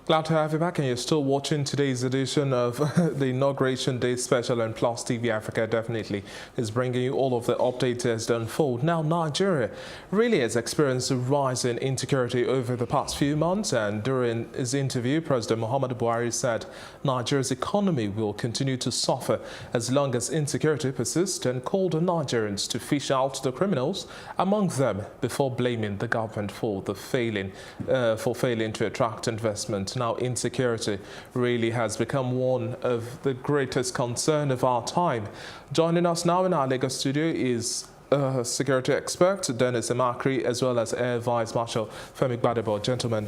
Glad to have you back, and you're still watching today's edition of the Inauguration Day Special, and Plus TV Africa definitely is bringing you all of the updates as they unfold. Now, Nigeria really has experienced a rise in insecurity over the past few months, and during his interview, President Muhammadu Buhari said Nigeria's economy will continue to suffer as long as insecurity persists, and called on Nigerians to fish out the criminals among them before blaming the government for failing to attract investment. Now, insecurity really has become one of the greatest concern of our time. Joining us now in our Lagos studio is security expert Dennis Emakri, as well as Air Vice Marshal Femi Gbadebo. Gentlemen,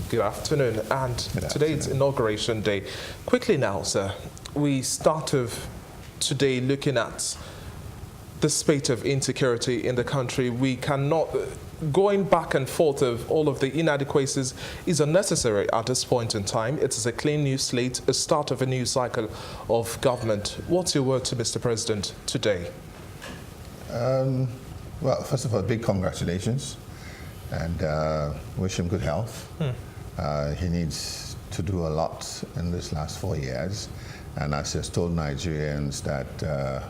good afternoon. And today it's Inauguration Day. Quickly now, sir, we start of today looking at the spate of insecurity in the country. We cannot... Going back and forth of all of the inadequacies is unnecessary at this point in time. It is a clean new slate, a start of a new cycle of government. What's your word to Mr. President today? Well, first of all, big congratulations, and wish him good health. He needs to do a lot in this last 4 years, and as he has told Nigerians that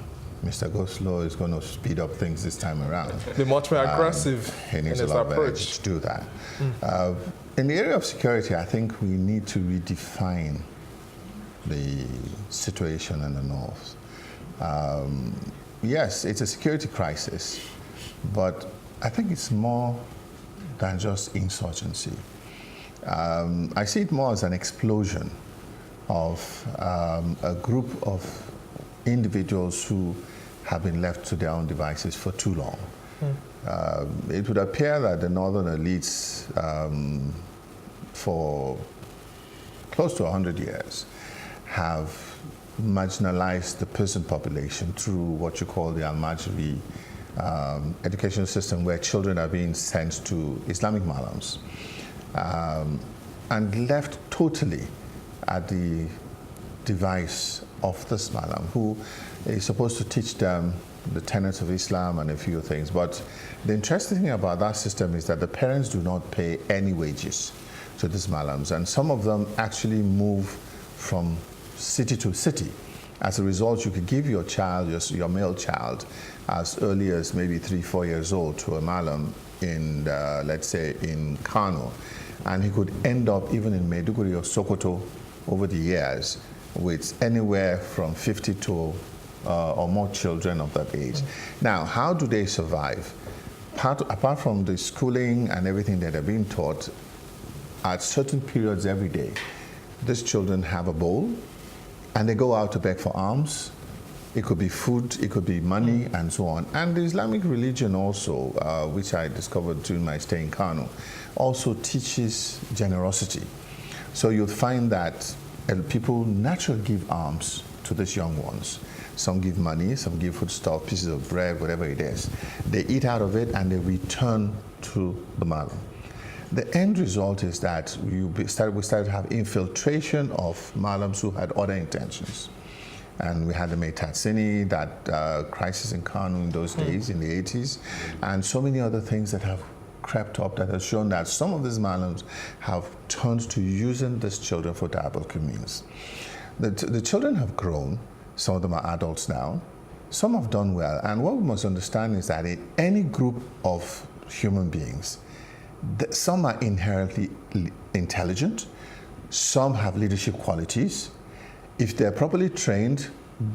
Mr. Goslow is going to speed up things this time around. Be much more aggressive he needs in his a lot of approach energy to do that. In the area of security, I think we need to redefine the situation in the north. Yes, it's a security crisis, but I think it's more than just insurgency. I see it more as an explosion of a group of individuals who have been left to their own devices for too long. It would appear that the northern elites for close to 100 years have marginalized the peasant population through what you call the Al-Majri educational system, where children are being sent to Islamic malams and left totally at the device of this malam, who is supposed to teach them the tenets of Islam and a few things. But the interesting thing about that system is that the parents do not pay any wages to these malams, and some of them actually move from city to city. As a result, you could give your child, your male child, as early as maybe 3-4 years old to a malam in, let's say, in Kano, and he could end up even in Maiduguri or Sokoto over the years with anywhere from 50 to or more children of that age. Now, how do they survive? Apart from the schooling and everything that they're being taught, at certain periods every day, these children have a bowl and they go out to beg for alms. It could be food, it could be money, and so on. And the Islamic religion also, which I discovered during my stay in Kano, also teaches generosity. So you'll find that people naturally give alms to these young ones. Some give money, some give foodstuff, pieces of bread, whatever it is. They eat out of it and they return to the malam. The end result is that we started to have infiltration of malams who had other intentions. And we had the Metatsini, that crisis in Kano in those days, in the 80s, and so many other things that have crept up that has shown that some of these malams have turned to using these children for diabolical means. The children have grown. Some of them are adults now. Some have done well. And what we must understand is that in any group of human beings, some are inherently intelligent. Some have leadership qualities. If they're properly trained,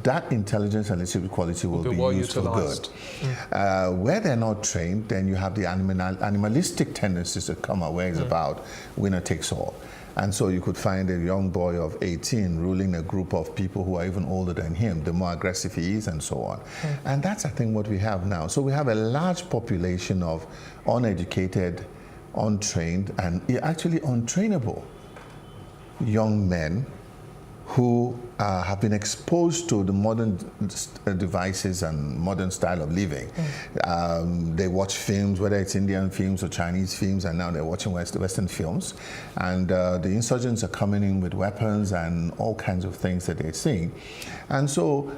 that intelligence and leadership quality will be used for good. Where they're not trained, then you have the animalistic tendencies that come our ways about winner takes all. And so you could find a young boy of 18 ruling a group of people who are even older than him, the more aggressive he is, and so on. And that's, I think, what we have now. So we have a large population of uneducated, untrained, and actually untrainable young men who have been exposed to the modern devices and modern style of living. They watch films, whether it's Indian films or Chinese films, and now they're watching Western films. And the insurgents are coming in with weapons and all kinds of things that they're seeing. And so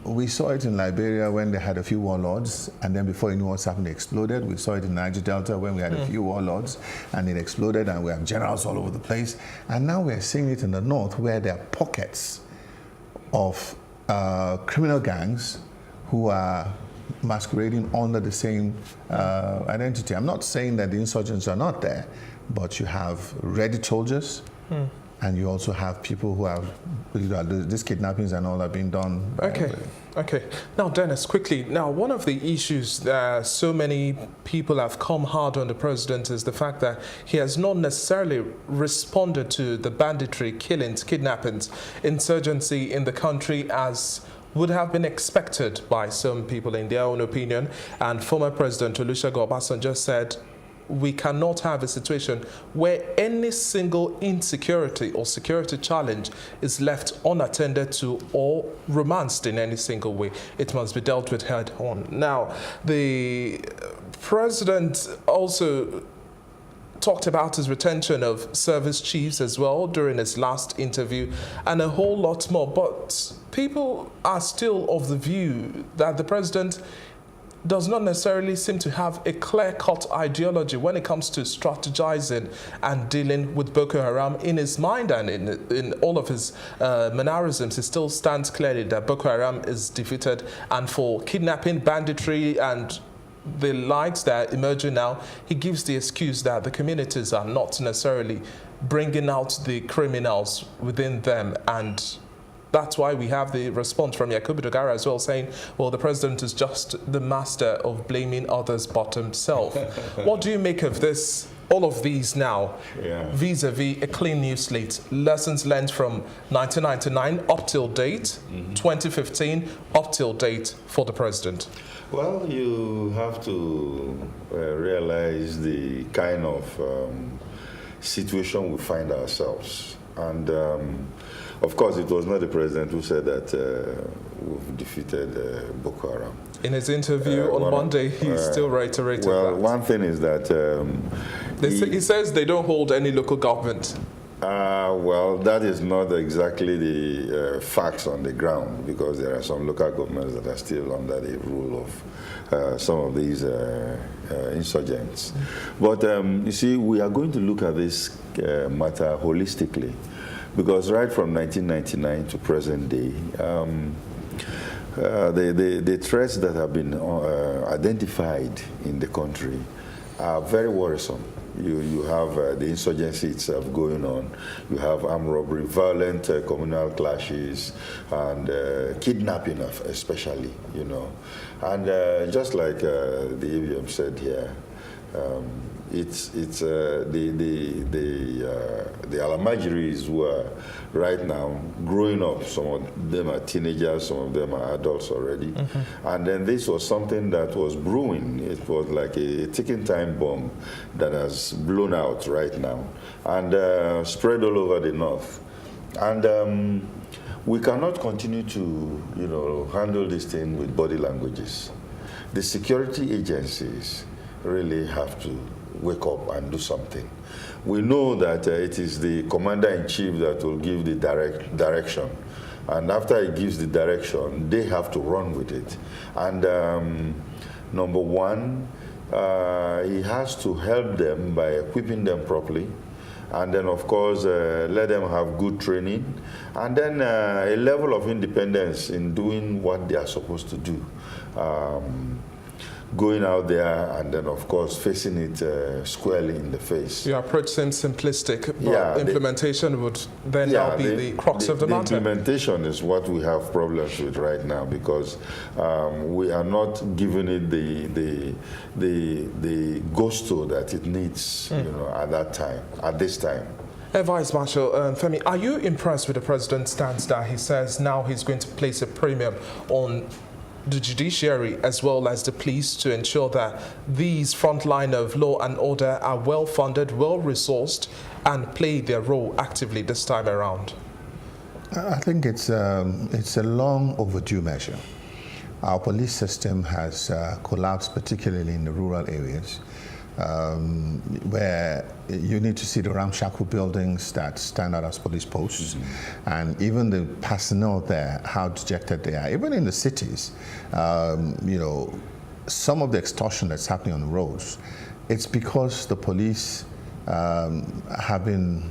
we saw it in Liberia when they had a few warlords, and then before you knew what's happened, they exploded. We saw it in Niger Delta when we had a few warlords, and it exploded, and we have generals all over the place. And now we're seeing it in the north, where there are pockets of criminal gangs who are masquerading under the same identity. I'm not saying that the insurgents are not there, but you have ready soldiers, and you also have people who have, these kidnappings and all are being done. Okay. Now, Dennis, quickly. Now, one of the issues that so many people have come hard on the president is the fact that he has not necessarily responded to the banditry, killings, kidnappings, insurgency in the country as would have been expected by some people in their own opinion. And former President Olusegun Obasanjo said, we cannot have a situation where any single insecurity or security challenge is left unattended to or romanced in any single way. It must be dealt with head on. Now, the president also talked about his retention of service chiefs as well during his last interview, and a whole lot more. But people are still of the view that the president does not necessarily seem to have a clear-cut ideology when it comes to strategizing and dealing with Boko Haram. In his mind and in all of his mannerisms, it still stands clearly that Boko Haram is defeated, and for kidnapping, banditry, and the likes that are emerging now, he gives the excuse that the communities are not necessarily bringing out the criminals within them, and that's why we have the response from Yakubu Dogara as well, saying, well, the president is just the master of blaming others but himself. What do you make of this, all of these now, vis-a-vis a clean new slate? Lessons learned from 1999 up till date, 2015 up till date for the president. Well, you have to realize the kind of situation we find ourselves. And of course, it was not the president who said that we've defeated Boko Haram. In his interview on Monday, he still reiterated that. Well, one thing is that he says they don't hold any local government. Well, that is not exactly the facts on the ground, because there are some local governments that are still under the rule of some of these insurgents. But you see, we are going to look at this matter holistically, because right from 1999 to present day, the threats that have been identified in the country are very worrisome. You have the insurgency itself going on. You have armed robbery, violent communal clashes, and kidnapping, especially, you know. And just like the AVM said here, it's the Alamajiris who are right now growing up. Some of them are teenagers, some of them are adults already. And then this was something that was brewing. It was like a ticking time bomb that has blown out right now and spread all over the north. And we cannot continue to, handle this thing with body languages. The security agencies really have to wake up and do something. We know that it is the commander-in-chief that will give the direction. And after he gives the direction, they have to run with it. And number one, he has to help them by equipping them properly. And then, of course, let them have good training. And then a level of independence in doing what they are supposed to do. Going out there and then, of course, facing it squarely in the face. Your approach seems simplistic, but implementation would then now be the crux of the matter. Implementation is what we have problems with right now, because we are not giving it the gusto that it needs, at this time. Vice Marshal Femi, are you impressed with the president's stance that he says now he's going to place a premium on the judiciary as well as the police to ensure that these front line of law and order are well funded, well resourced, and play their role actively this time around? I think it's a long overdue measure. Our police system has collapsed, particularly in the rural areas, where you need to see the ramshackle buildings that stand out as police posts, and even the personnel there, how dejected they are. Even in the cities, you know, some of the extortion that's happening on the roads, it's because the police have been,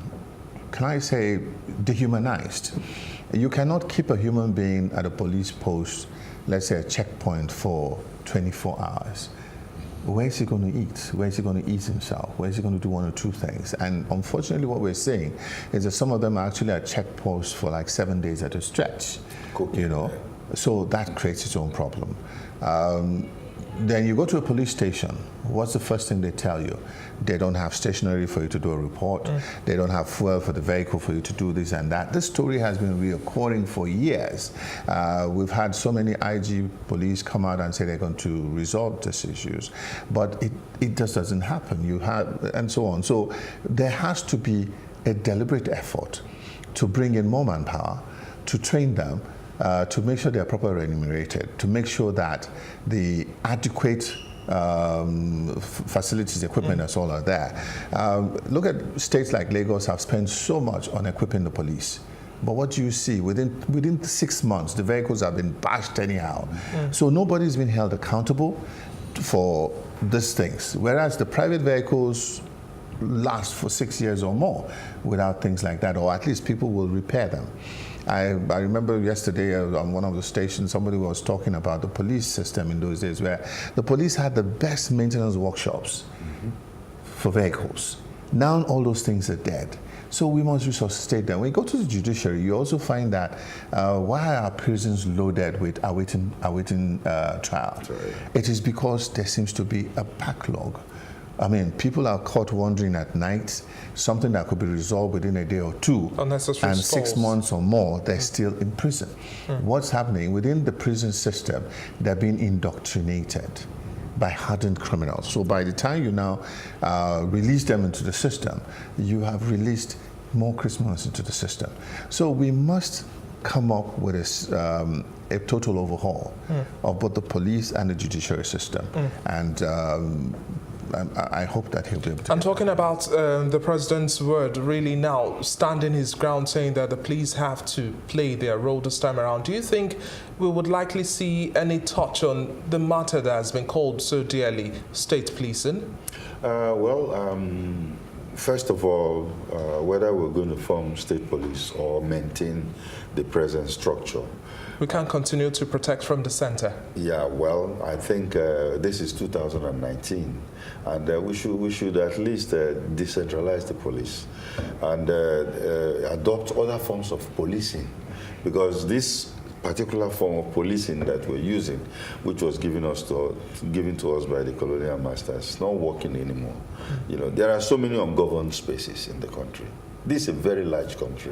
can I say, dehumanized. You cannot keep a human being at a police post, let's say a checkpoint, for 24 hours. Where is he going to eat? Where is he going to eat himself? Where is he going to do one or two things? And unfortunately, what we're seeing is that some of them are actually at checkposts for like 7 days at a stretch. Cool. You know, so that creates its own problem. Then you go to a police station. What's the first thing they tell you? They don't have stationery for you to do a report. They don't have fuel for the vehicle for you to do this and that. This story has been reoccurring for years. We've had so many IG police come out and say they're going to resolve these issues, but it just doesn't happen. You have, and so on. So there has to be a deliberate effort to bring in more manpower, to train them, to make sure they are properly remunerated, to make sure that the adequate facilities, equipment, and all are there. Look at states like Lagos have spent so much on equipping the police. But what do you see? Within 6 months, the vehicles have been bashed anyhow. So nobody's been held accountable for these things. Whereas the private vehicles last for 6 years or more without things like that, or at least people will repair them. I remember yesterday on one of the stations, somebody was talking about the police system in those days, where the police had the best maintenance workshops for vehicles. Now all those things are dead. So we must resuscitate them. When you go to the judiciary, you also find that why are prisons loaded with awaiting trial? Right. It is because there seems to be a backlog. I mean, people are caught wandering at night, something that could be resolved within a day or two, and 6 months or more, they're still in prison. What's happening within the prison system? They're being indoctrinated by hardened criminals. So by the time you now release them into the system, you have released more criminals into the system. So we must come up with a total overhaul of both the police and the judiciary system. And I hope that he'll be able to. I'm talking about the president's word really now, standing his ground, saying that the police have to play their role this time around. Do you think we would likely see any touch on the matter that has been called so dearly, state policing? First of all, whether we're going to form state police or maintain the present structure, we can't continue to protect from the center. Yeah, well, I think this is 2019, and we should at least decentralize the police and adopt other forms of policing, because this particular form of policing that we're using, which was given to us by the colonial masters, is not working anymore. You know, there are so many ungoverned spaces in the country. This is a very large country,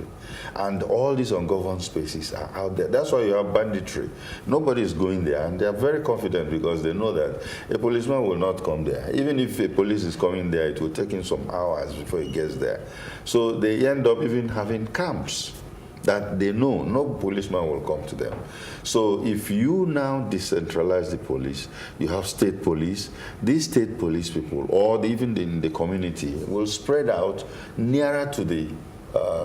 and all these ungoverned spaces are out there. That's why you have banditry. Nobody is going there, and they are very confident because they know that a policeman will not come there. Even if a police is coming there, it will take him some hours before he gets there. So they end up even having camps that they know no policeman will come to them. So if you now decentralize the police, you have state police, these state police people, or even in the community, will spread out nearer to the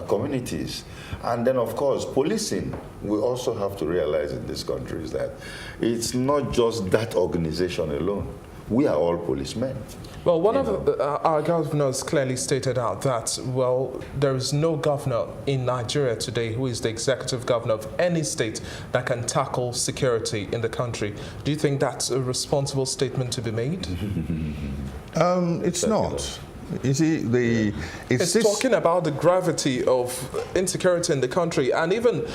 communities. And then, of course, policing, we also have to realize in this country is that it's not just that organization alone. We are all policemen. Well, one of our governors clearly stated out that, well, there is no governor in Nigeria today who is the executive governor of any state that can tackle security in the country. Do you think that's a responsible statement to be made? It's not. You see, it's talking about the gravity of insecurity in the country. And even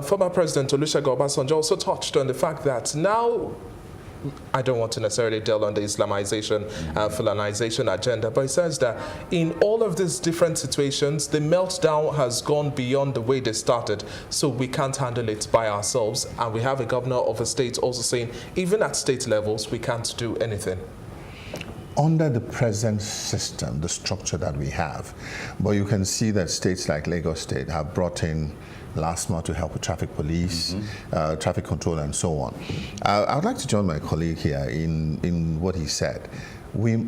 former President Olusegun Obasanjo also touched on the fact that now, I don't want to necessarily delve on the Islamization and Fulanization agenda, but it says that in all of these different situations, the meltdown has gone beyond the way they started, so we can't handle it by ourselves. And we have a governor of a state also saying, even at state levels, we can't do anything. under the present system, the structure that we have. But you can see that states like Lagos State have brought in last month to help with traffic police, traffic control, and so on. I would like to join my colleague here in what he said. We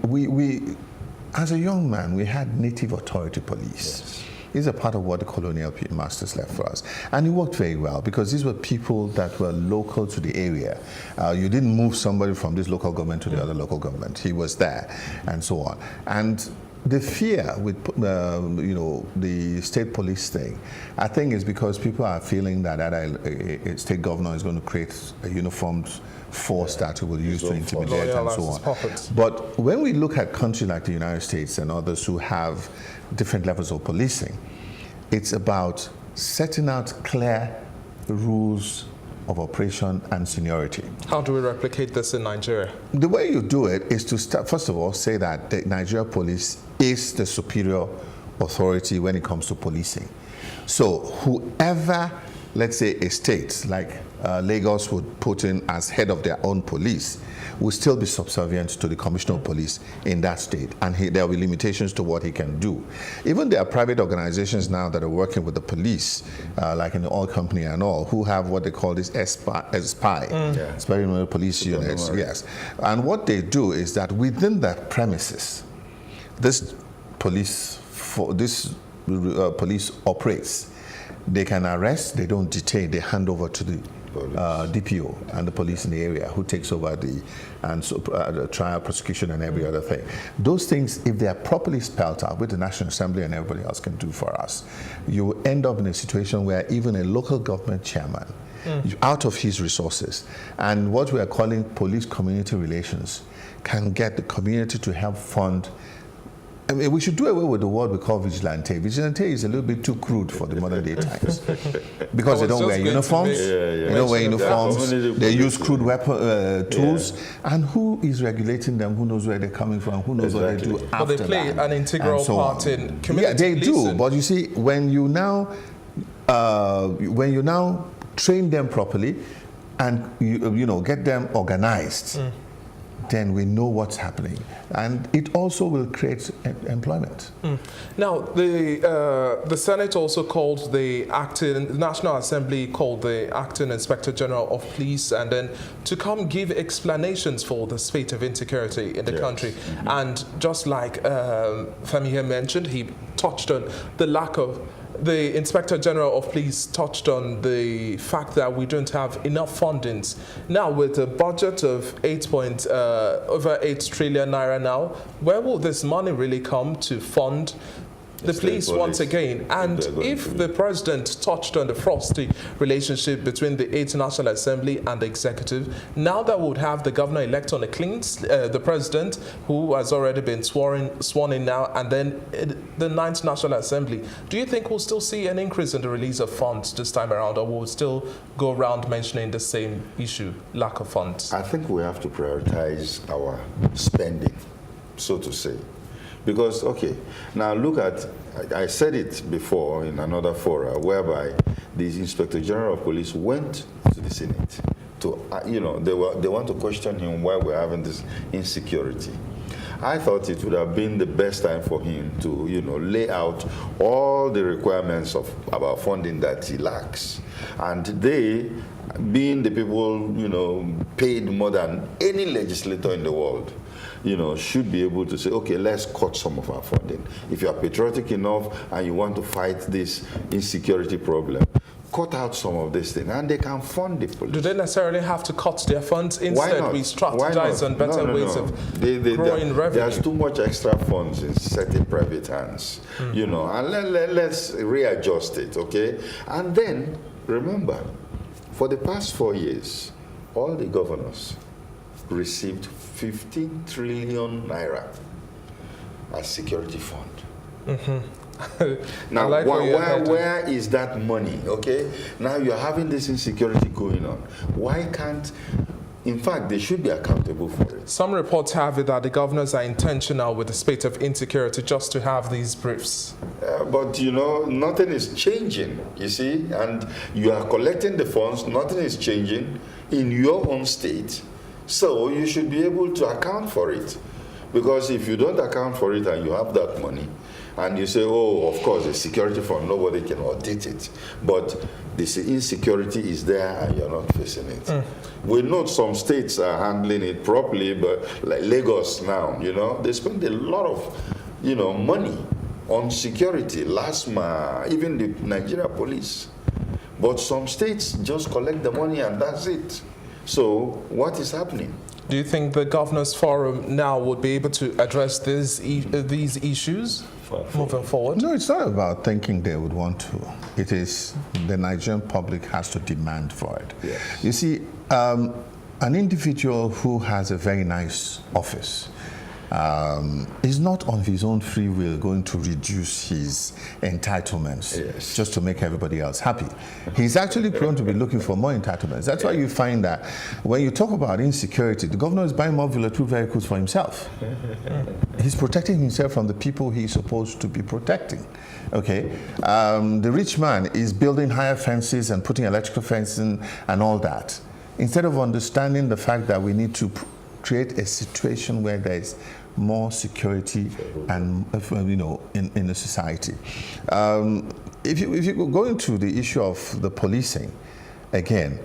as a young man, we had native authority police. Yes. These are part of what the colonial masters left for us. And it worked very well because these were people that were local to the area. You didn't move somebody from this local government to the other local government. He was there and so on. And the fear with the state police thing, I think is because people are feeling that a state governor is going to create a uniformed force that we will use to intimidate and so on. But when we look at countries like the United States and others who have different levels of policing, it's about setting out clear rules of operation and seniority. How do we replicate this in Nigeria? The way you do it is to start, first of all, say that the Nigeria police is the superior authority when it comes to policing. So whoever, let's say a state like Lagos would put in as head of their own police will still be subservient to the commissioner of police in that state, and there will be limitations to what he can do. Even there are private organizations now that are working with the police, like in the oil company and all, who have what they call this SPI, Experimental Police Units. Yes, and what they do is that within that premises, this police operates. They can arrest, they don't detain, they hand over to the DPO and the police in the area who takes over the trial, prosecution, and every other thing. Those things, if they are properly spelled out, with the National Assembly and everybody else can do for us, you end up in a situation where even a local government chairman, out of his resources, and what we are calling police community relations, can get the community to help fund. I mean, we should do away with the word we call vigilante. Vigilante is a little bit too crude for the modern day times because they don't wear uniforms. They don't wear uniforms. They use crude weapon tools. And who is regulating them? Who knows where they're coming from? Who knows what they do after that? But they play an integral part in community they policing. do. But you see, when you now train them properly and you get them organized, then we know what's happening, and it also will create employment. Now, the Senate also called the National Assembly called the acting Inspector General of Police, and then to come give explanations for the state of insecurity in the country. And just like Femi here mentioned, he touched on the lack of. The Inspector General of Police touched on the fact that we don't have enough fundings. Now, with a budget of over 8 trillion naira now, where will this money really come to fund the police once again? And if the president touched on the frosty relationship between the 8th National Assembly and the executive, now that we would have the governor-elect on the clean, the president, who has already been sworn in now, and then the 9th National Assembly, do you think we'll still see an increase in the release of funds this time around, or will we still go around mentioning the same issue, lack of funds? I think we have to prioritize our spending, so to say. Because, okay, now look at, I said it before in another forum, whereby the Inspector General of Police went to the Senate to, they want to question him why we're having this insecurity. I thought it would have been the best time for him to, lay out all the requirements about funding that he lacks. And they, being the people, paid more than any legislator in the world, should be able to say, okay, let's cut some of our funding. If you are patriotic enough and you want to fight this insecurity problem, cut out some of this thing, and they can fund the police. Do they necessarily have to cut their funds? Instead, we strategize on better ways of growing revenue. There's too much extra funds in certain private hands, and let's readjust it, okay? And then, remember, for the past 4 years, all the governors received 15 trillion naira as security fund. Now, like where is that money? Okay, now you're having this insecurity going on. Why can't, in fact, they should be accountable for it. Some reports have it that the governors are intentional with the state of insecurity just to have these briefs. But nothing is changing, you see, and you are collecting the funds, nothing is changing in your own state. So you should be able to account for it. Because if you don't account for it and you have that money, and you say, oh, of course, it's security fund, nobody can audit it. But this insecurity is there and you're not facing it. We know some states are handling it properly, but like Lagos now, they spend a lot of, money on security, LASMA, even the Nigeria police. But some states just collect the money and that's it. So what is happening? Do you think the Governors Forum now would be able to address these issues moving forward? No, it's not about thinking they would want to. It is the Nigerian public has to demand for it. Yes. You see, an individual who has a very nice office is not on his own free will going to reduce his entitlements just to make everybody else happy. He's actually prone to be looking for more entitlements. That's why you find that when you talk about insecurity, the governor is buying more bulletproof vehicles for himself. He's protecting himself from the people he's supposed to be protecting. Okay, the rich man is building higher fences and putting electrical fencing and all that, instead of understanding the fact that we need to create a situation where there is more security and in the society. If you go into the issue of the policing, again,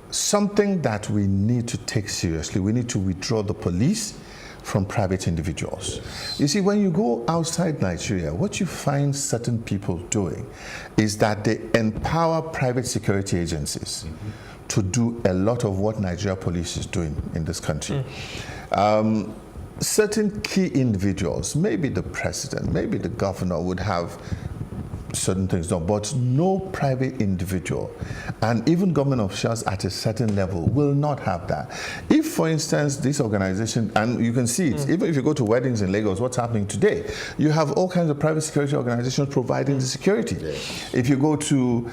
something that we need to take seriously, we need to withdraw the police from private individuals. You see, when you go outside Nigeria, what you find certain people doing is that they empower private security agencies to do a lot of what Nigeria police is doing in this country. Certain key individuals, maybe the president, maybe the governor, would have certain things done, but no private individual and even government officials at a certain level will not have that. If, for instance, this organization, and you can see it, even if you go to weddings in Lagos, what's happening today, you have all kinds of private security organizations providing the security. If you go to,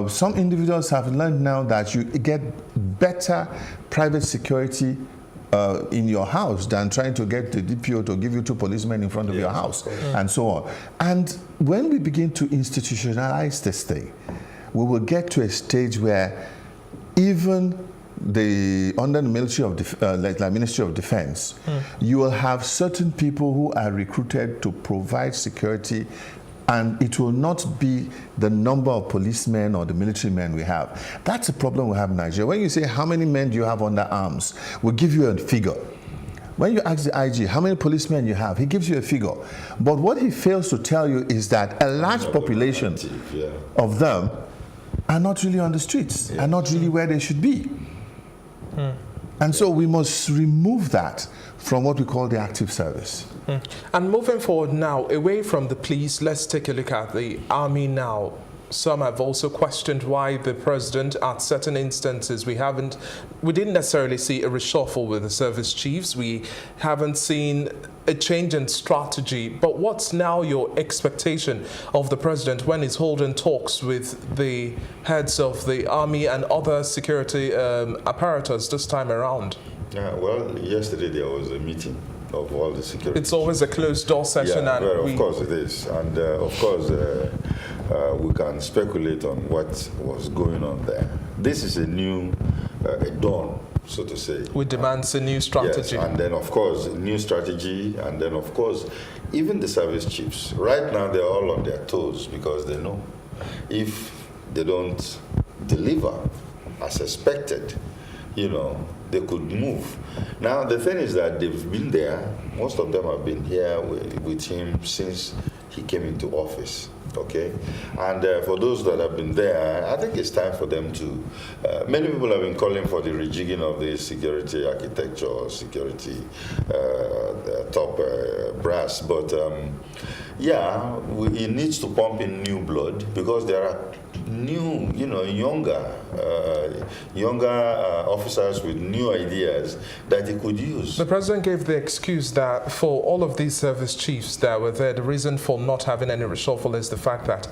some individuals have learned now that you get better private security in your house than trying to get the DPO to give you 2 policemen in front of your house, and so on. And when we begin to institutionalize this thing, we will get to a stage where even under the Ministry of Defense, you will have certain people who are recruited to provide security, and it will not be the number of policemen or the military men we have. That's a problem we have in Nigeria. When you say, how many men do you have under arms, we'll give you a figure. When you ask the IG, how many policemen you have, he gives you a figure. But what he fails to tell you is that a large population of them are not really on the streets, are not really where they should be. And so we must remove that from what we call the active service. And moving forward now, away from the police, let's take a look at the army now. Some have also questioned why the president, at certain instances, we didn't necessarily see a reshuffle with the service chiefs. We haven't seen a change in strategy. But what's now your expectation of the president when he's holding talks with the heads of the army and other security apparatus this time around? Well, yesterday there was a meeting of all the security. It's always a closed door session. Yeah, well, of course it is. And of course, we can speculate on what was going on there. This is a new dawn, so to say. Which demands a new strategy. Yes, and then of course, new strategy, and then of course, even the service chiefs. Right now, they're all on their toes because they know if they don't deliver as expected, they could move. Now, the thing is that they've been there. Most of them have been here with him since he came into office. Okay, and for those that have been there, I think it's time for them to. Many people have been calling for the rejigging of the security architecture or security top brass, but it needs to pump in new blood because there are new, younger officers with new ideas that he could use. The president gave the excuse that for all of these service chiefs that were there, the reason for not having any reshuffle is the fact that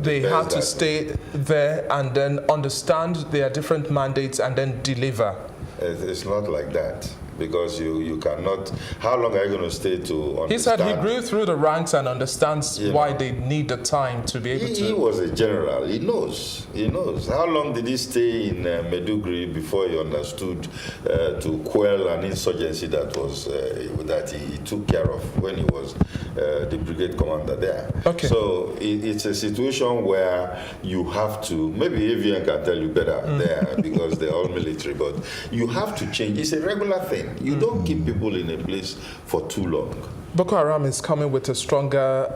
they had to stay there and then understand their different mandates and then deliver. It's not like that. because you cannot. How long are you going to stay to understand? He said he grew through the ranks and understands why they need the time to be able to. He was a general. He knows. He knows. How long did he stay in Maiduguri before he understood to quell an insurgency that was that he took care of when he was the brigade commander there? Okay. So it's a situation where you have to. Maybe Avian can tell you better there because they're all military, but you have to change. It's a regular thing. You don't keep people in a place for too long. Boko Haram is coming with a stronger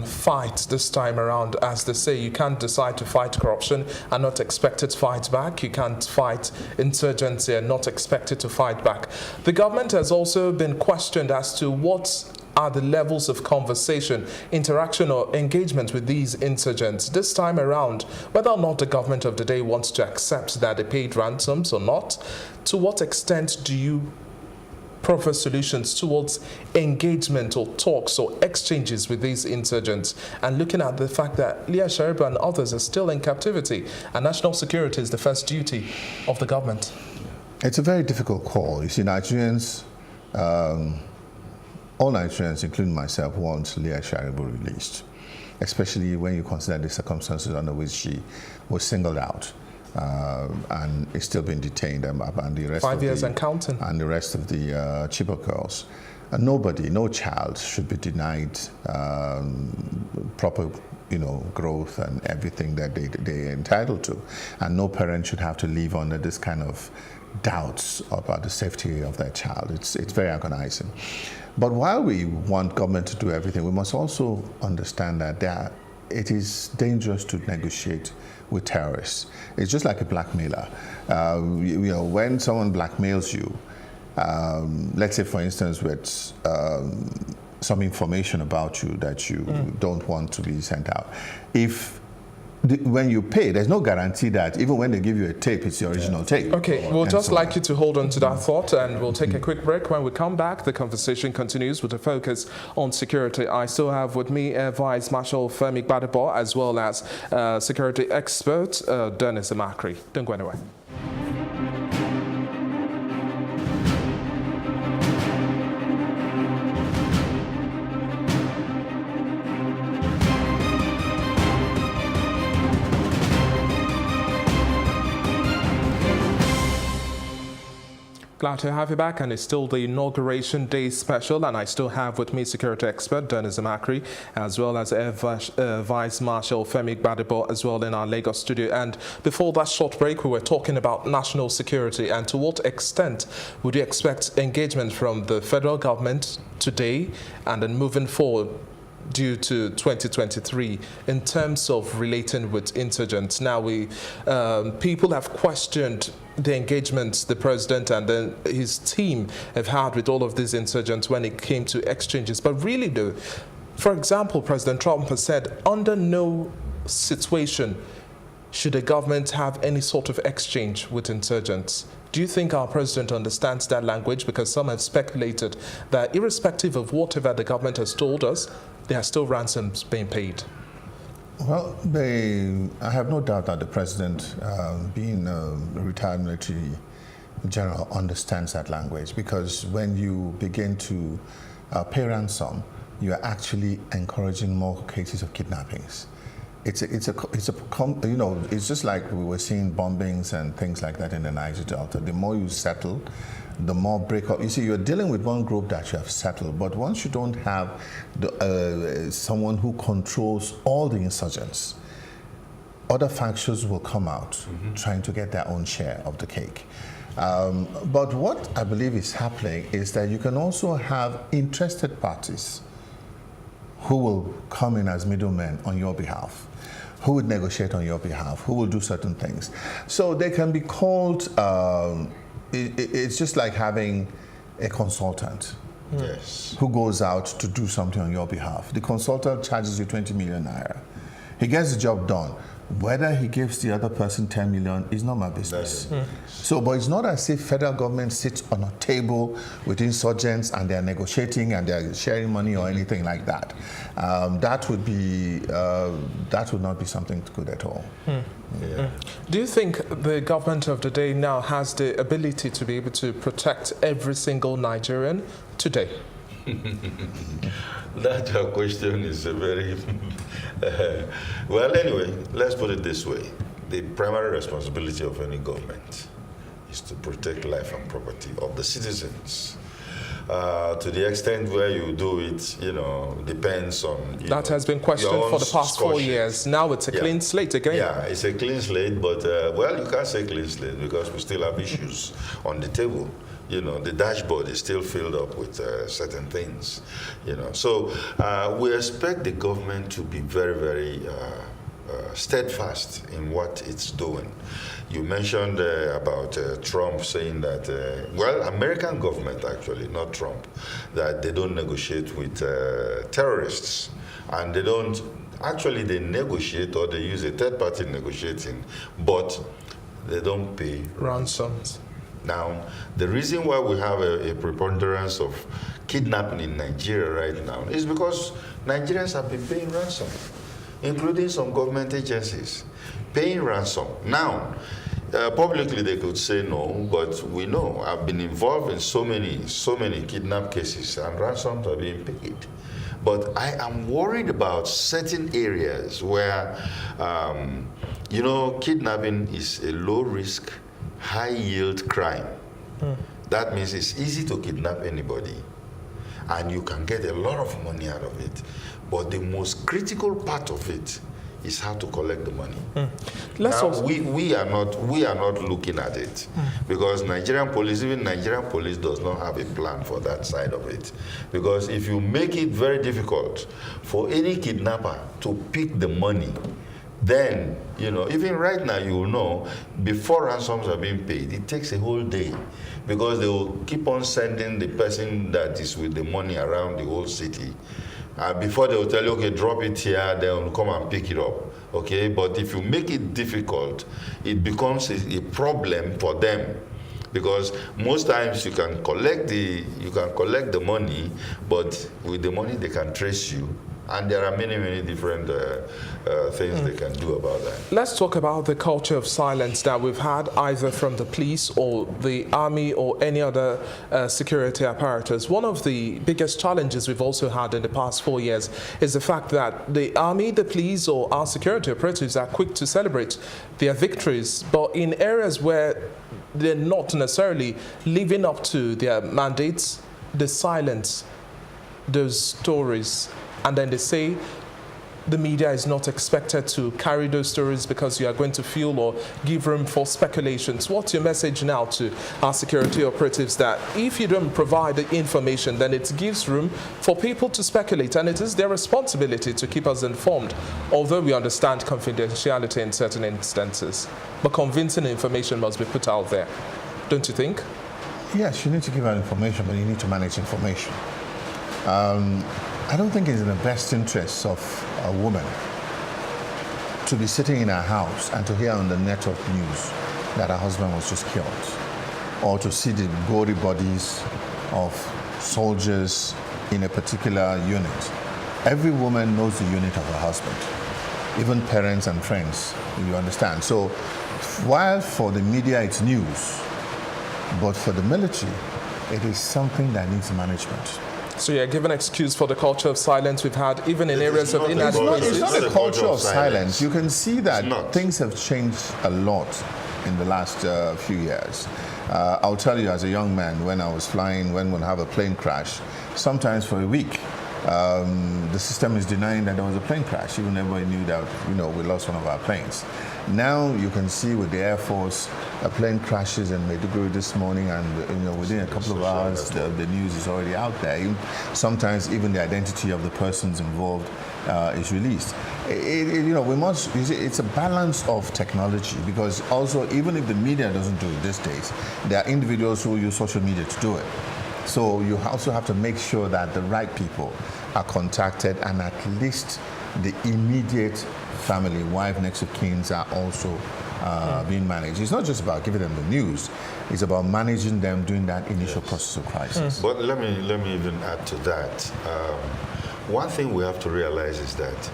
fight this time around. As they say, you can't decide to fight corruption and not expect it to fight back. You can't fight insurgency and not expect it to fight back. The government has also been questioned as to what are the levels of conversation, interaction or engagement with these insurgents. This time around, whether or not the government of the day wants to accept that they paid ransoms or not, to what extent do you proffer solutions towards engagement or talks or exchanges with these insurgents, and looking at the fact that Leah Sharibu and others are still in captivity and national security is the first duty of the government? It's a very difficult call. You see, Nigerians, all Nigerians, including myself, want Leah Sharibu released, especially when you consider the circumstances under which she was singled out. And is still being detained, and the rest 5 years and counting, and the rest of the Chibok girls. Nobody, no child should be denied proper, growth and everything that they're entitled to, and no parent should have to live under this kind of doubts about the safety of their child. It's very agonizing. But while we want government to do everything, we must also understand that it is dangerous to negotiate with terrorists. It's just like a blackmailer. When someone blackmails you, let's say, for instance, with some information about you that you don't want to be sent out, when you pay, there's no guarantee that even when they give you a tape, it's the original tape. Okay, we'll just like you to hold on to that thought, and we'll take a quick break. When we come back, the conversation continues with a focus on security. I still have with me Air Vice Marshal Femi Gbadebo, as well as security expert Dennis Amakri. Don't go anywhere. Glad to have you back, and it's still the Inauguration Day special, and I still have with me security expert Dennis Amakri, as well as Air Vice Marshal Femi Gbadebo, as well in our Lagos studio. And before that short break, we were talking about national security, and to what extent would you expect engagement from the federal government today and then moving forward due to 2023 in terms of relating with insurgents? Now, people have questioned the engagement the president and then his team have had with all of these insurgents when it came to exchanges. But really, though, for example, President Trump has said under no situation should the government have any sort of exchange with insurgents. Do you think our president understands that language? Because some have speculated that irrespective of whatever the government has told us, there are still ransoms being paid. Well, I have no doubt that the president, being a retired military general, understands that language, because when you begin to pay ransom, you are actually encouraging more cases of kidnappings. It's just like we were seeing bombings and things like that in the Niger Delta. The more you settle, the more breakup. You see, you're dealing with one group that you have settled, but once you don't have someone who controls all the insurgents, other factions will come out trying to get their own share of the cake. But what I believe is happening is that you can also have interested parties who will come in as middlemen on your behalf, who would negotiate on your behalf, who will do certain things. So they can be called, it's just like having a consultant who goes out to do something on your behalf. The consultant charges you 20 million naira. He gets the job done. Whether he gives the other person 10 million is not my business. So, but it's not as if federal government sits on a table with insurgents and they're negotiating and they're sharing money or anything like that. That would not be something good at all. Do you think the government of the day now has the ability to be able to protect every single Nigerian today? That question is a very well, anyway, let's put it this way. The primary responsibility of any government is to protect life and property of the citizens. To the extent where you do it, depends on... That has been questioned for the past 4 years. Now it's a clean slate again. Yeah, it's a clean slate, but, well, you can't say clean slate because we still have issues on the table. The dashboard is still filled up with certain things, So we expect the government to be very, very steadfast in what it's doing. You mentioned about Trump saying that, well, American government actually, not Trump, that they don't negotiate with terrorists. And they don't, actually they negotiate or they use a third party negotiating, but they don't pay ransoms. Now, the reason why we have a preponderance of kidnapping in Nigeria right now is because Nigerians have been paying ransom, including some government agencies, paying ransom. Now, publicly they could say no, but we know I've been involved in so many kidnap cases and ransoms are being paid. But I am worried about certain areas where, kidnapping is a low-risk, high-yield crime. That means it's easy to kidnap anybody, and you can get a lot of money out of it. But the most critical part of it is how to collect the money. We are not looking at it because Nigerian police does not have a plan for that side of it. Because if you make it very difficult for any kidnapper to pick the money, then, even right now, you will know, before ransoms are being paid, it takes a whole day because they will keep on sending the person that is with the money around the whole city. Before they will tell you, okay, drop it here, they will come and pick it up. Okay, but if you make it difficult, it becomes a problem for them. Because most times you can collect the money, but with the money they can trace you. And there are many different things they can do about that. Let's talk about the culture of silence that we've had either from the police or the army or any other security apparatus. One of the biggest challenges we've also had in the past 4 years is the fact that the army, the police or our security operatives are quick to celebrate their victories, but in areas where they're not necessarily living up to their mandates, they silence those stories. And then they say the media is not expected to carry those stories because you are going to fuel or give room for speculations. What's your message now to our security operatives that if you don't provide the information, then it gives room for people to speculate, and it is their responsibility to keep us informed, although we understand confidentiality in certain instances. But convincing information must be put out there, don't you think? Yes, you need to give out information, but you need to manage information. I don't think it's in the best interests of a woman to be sitting in her house and to hear on the network news that her husband was just killed, or to see the gory bodies of soldiers in a particular unit. Every woman knows the unit of her husband, even parents and friends, you understand. So while for the media it's news, but for the military, it is something that needs management. So you're giving excuse for the culture of silence we've had, even in areas of inadequacy. It's not a culture of silence. You can see that things have changed a lot in the last few years. I'll tell you, as a young man, when I was flying, when we'll have a plane crash, sometimes for a week, the system is denying that there was a plane crash. Even everybody knew that, we lost one of our planes. Now you can see with the Air Force, a plane crashes in Maiduguri this morning, and within a couple of hours, the news is already out there. Sometimes even the identity of the persons involved is released. It's a balance of technology, because also even if the media doesn't do it these days, there are individuals who use social media to do it. So you also have to make sure that the right people are contacted and at least the immediate family, wife, next of kins are also being managed. It's not just about giving them the news, it's about managing them during that initial process of crisis. But let me even add to that. One thing we have to realize is that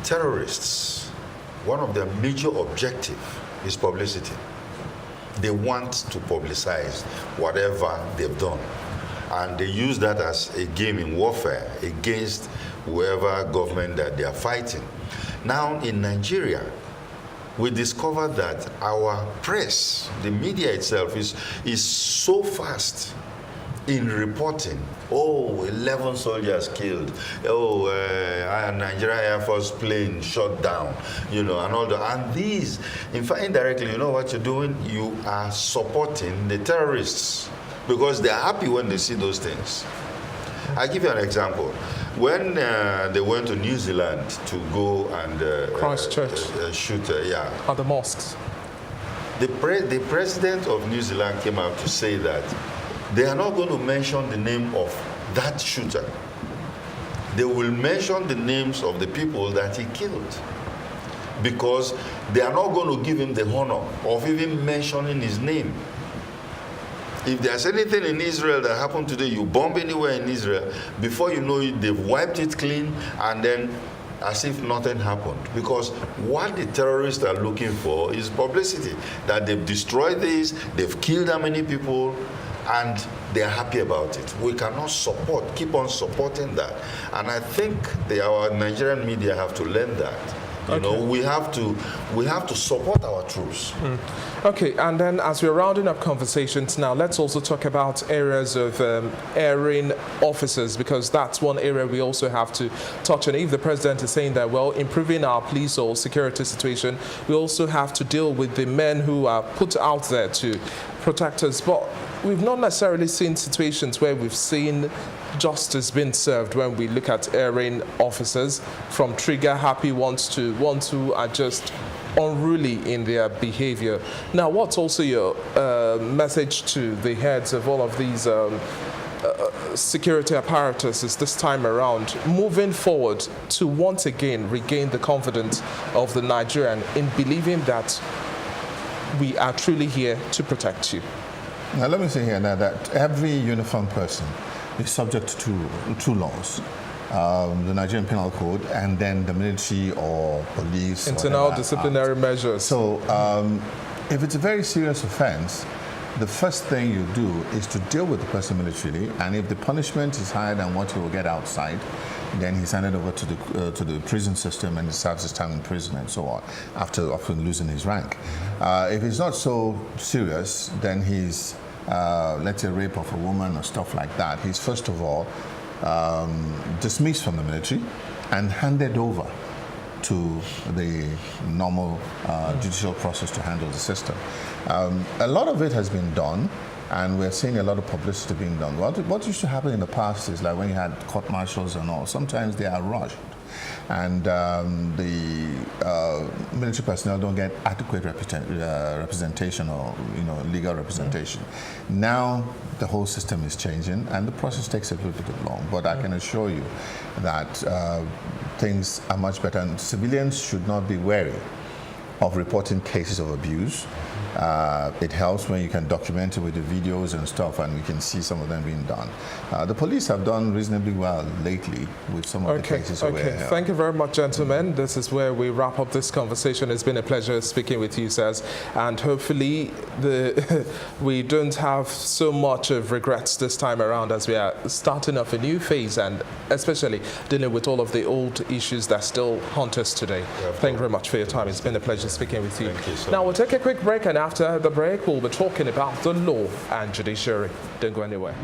terrorists, one of their major objectives is publicity. They want to publicize whatever they've done. And they use that as a game in warfare against whoever government that they are fighting. Now in Nigeria, we discovered that our press, the media itself, is so fast in reporting. Oh, 11 soldiers killed. Oh, a Nigerian Air Force plane shot down, and all that. And these, in fact, indirectly, you know what you're doing? You are supporting the terrorists because they're happy when they see those things. I'll give you an example. When they went to New Zealand to go and Christchurch shoot, at the mosques, the president of New Zealand came out to say that they are not going to mention the name of that shooter. They will mention the names of the people that he killed because they are not going to give him the honor of even mentioning his name. If there's anything in Israel that happened today, you bomb anywhere in Israel, before you know it, they've wiped it clean and then as if nothing happened. Because what the terrorists are looking for is publicity, that they've destroyed this, they've killed how many people, and they're happy about it. We cannot keep on supporting that. And I think our Nigerian media have to learn that. We have to support our troops. Okay, and then as we're rounding up conversations now, let's also talk about areas of airing officers, because that's one area we also have to touch on. If the president is saying that, well, improving our police or security situation, we also have to deal with the men who are put out there to protect us. But we've not necessarily seen situations where we've seen justice being served when we look at airing officers, from trigger-happy ones to ones who are just unruly in their behavior. Now, what's also your message to the heads of all of these security apparatuses this time around, moving forward to once again regain the confidence of the Nigerian in believing that we are truly here to protect you? Now, let me say here now that every uniformed person is subject to two laws. The Nigerian Penal Code and then the military or police. Internal disciplinary measures. So if it's a very serious offense, the first thing you do is to deal with the person militarily, and if the punishment is higher than what he will get outside, then he's handed over to the prison system and he serves his time in prison and so on, after often losing his rank. If it's not so serious, then he's, let's say, rape of a woman or stuff like that, he's first of all dismissed from the military and handed over to the normal judicial process to handle the system. A lot of it has been done, and we're seeing a lot of publicity being done. What used to happen in the past is like when you had court martials and all, sometimes they are rushed, and the military personnel don't get adequate representation or legal representation. Now the whole system is changing, and the process takes a little bit long. But I can assure you that things are much better, and civilians should not be wary of reporting cases of abuse. It helps when you can document it with the videos and stuff, and we can see some of them being done. The police have done reasonably well lately with some of the cases. Okay, thank you very much, gentlemen. This is where we wrap up this conversation. It's been a pleasure speaking with you, sirs, and hopefully we don't have so much of regrets this time around as we are starting off a new phase, and especially dealing with all of the old issues that still haunt us today. Thank you very much for your time. It's been a pleasure speaking with you. Thank you so now we'll take a quick break, and after the break we'll be talking about the law and judiciary. Don't go anywhere.